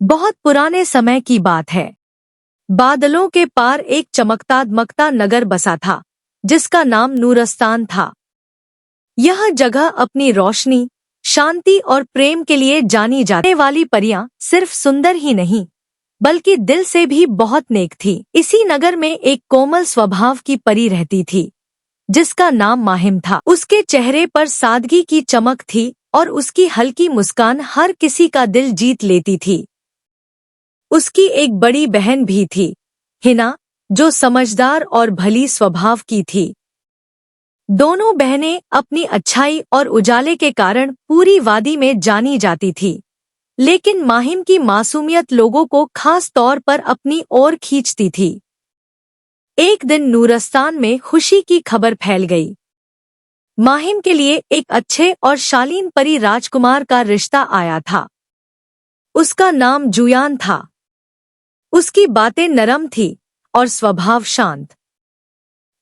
बहुत पुराने समय की बात है। बादलों के पार एक चमकता दमकता नगर बसा था, जिसका नाम नूरस्तान था। यह जगह अपनी रोशनी, शांति और प्रेम के लिए जानी जाने वाली परियां सिर्फ सुंदर ही नहीं, बल्कि दिल से भी बहुत नेक थी। इसी नगर में एक कोमल स्वभाव की परी रहती थी, जिसका नाम माहिम था। उसके चेहरे पर सादगी की चमक थी और उसकी हल्की मुस्कान हर किसी का दिल जीत लेती थी। उसकी एक बड़ी बहन भी थी, हिना, जो समझदार और भली स्वभाव की थी। दोनों बहनें अपनी अच्छाई और उजाले के कारण पूरी वादी में जानी जाती थी, लेकिन माहिम की मासूमियत लोगों को खास तौर पर अपनी ओर खींचती थी। एक दिन नूरस्तान में खुशी की खबर फैल गई। माहिम के लिए एक अच्छे और शालीन परी राजकुमार का रिश्ता आया था। उसका नाम जुयान था। उसकी बातें नरम थी और स्वभाव शांत।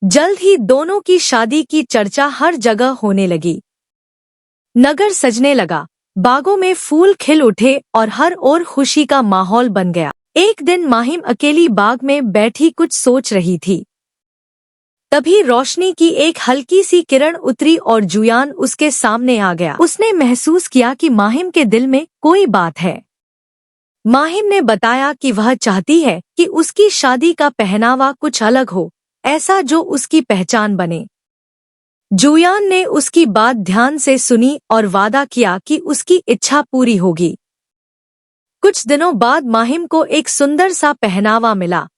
जल्द ही दोनों की शादी की चर्चा हर जगह होने लगी। नगर सजने लगा, बागों में फूल खिल उठे और हर ओर खुशी का माहौल बन गया। एक दिन माहिम अकेली बाग में बैठी कुछ सोच रही थी। तभी रोशनी की एक हल्की सी किरण उतरी और जुयान उसके सामने आ गया। उसने महसूस किया कि माहिम के दिल में कोई बात है। माहिम ने बताया कि वह चाहती है कि उसकी शादी का पहनावा कुछ अलग हो, ऐसा जो उसकी पहचान बने। जुयान ने उसकी बात ध्यान से सुनी और वादा किया कि उसकी इच्छा पूरी होगी। कुछ दिनों बाद माहिम को एक सुंदर सा पहनावा मिला,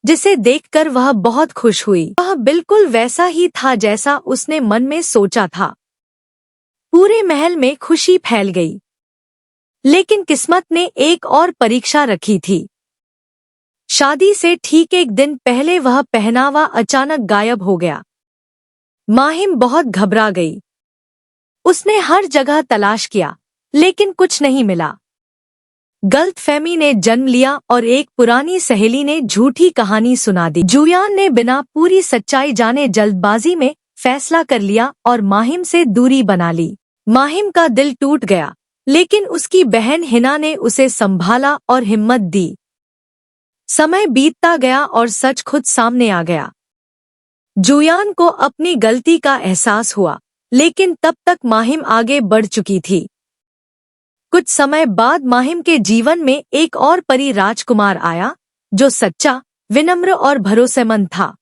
जिसे देखकर वह बहुत खुश हुई। वह बिल्कुल वैसा ही था जैसा उसने मन में सोचा था। पूरे महल में खुशी फैल गई। लेकिन किस्मत ने एक और परीक्षा रखी थी। शादी से ठीक एक दिन पहले वह पहनावा अचानक गायब हो गया। माहिम बहुत घबरा गई। उसने हर जगह तलाश किया, लेकिन कुछ नहीं मिला। गलतफहमी ने जन्म लिया और एक पुरानी सहेली ने झूठी कहानी सुना दी। जुयान ने बिना पूरी सच्चाई जाने जल्दबाजी में फैसला कर लिया और माहिम से दूरी बना ली। माहिम का दिल टूट गया, लेकिन उसकी बहन हिना ने उसे संभाला और हिम्मत दी। समय बीतता गया और सच खुद सामने आ गया। जुयान को अपनी गलती का एहसास हुआ, लेकिन तब तक माहिम आगे बढ़ चुकी थी। कुछ समय बाद माहिम के जीवन में एक और परी राजकुमार आया, जो सच्चा, विनम्र और भरोसेमंद था।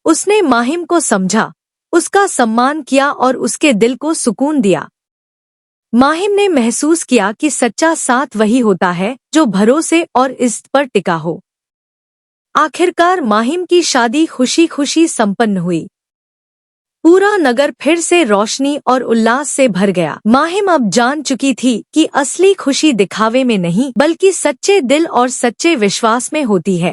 उसने माहिम को समझा, उसका सम्मान किया और उसके दिल को सुकून दिया। माहिम ने महसूस किया कि सच्चा साथ वही होता है जो भरोसे और इज्जत पर टिका हो। आखिरकार माहिम की शादी खुशी खुशी संपन्न हुई। पूरा नगर फिर से रोशनी और उल्लास से भर गया। माहिम अब जान चुकी थी कि असली खुशी दिखावे में नहीं, बल्कि सच्चे दिल और सच्चे विश्वास में होती है।